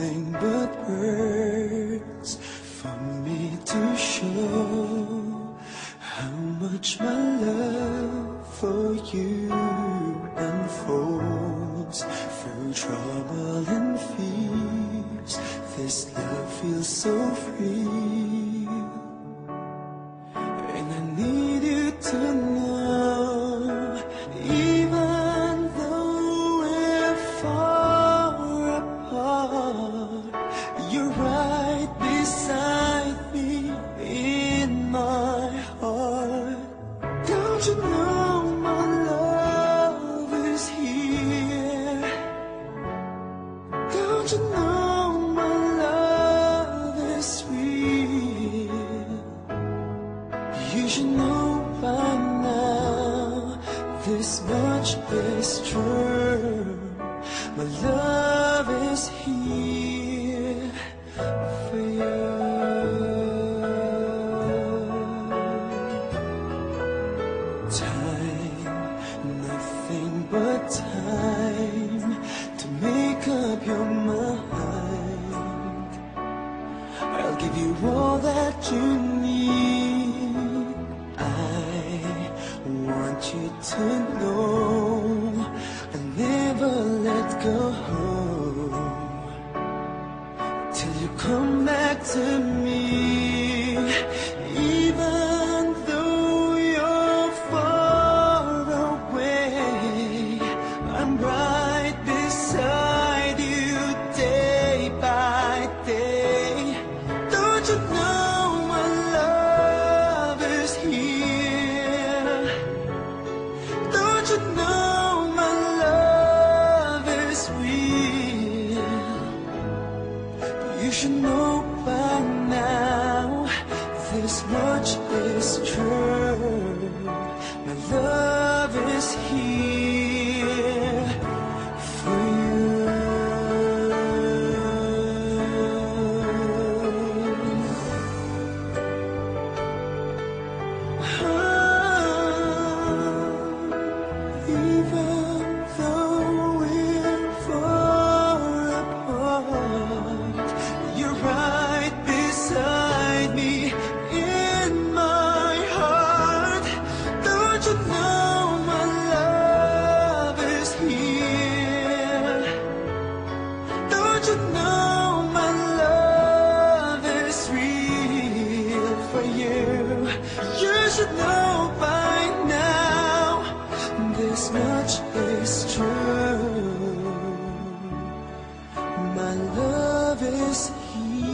nothing but words for me to show how much my love for you unfolds through trouble and fears. This love feels so free, and I need you to know, even though we're far apart, you're right beside me in my heart. Don't you know my love is here? Don't you know my love is real? You should know by now, this much is true. My love is here for you. Time, nothing but time to make up your mind. I'll give you all that you need. I want you to know I never let go till you come back to me. Even though you're far away, I'm right beside you day by day. Don't you know my love is here? Don't you know my love is real? You should know by now, this much is true. My love is here for you. Even though we're far apart, you're right beside me in my heart. Don't you know my love is here? Don't you know my love is real for you? You should know by now, this much is true. My love is here.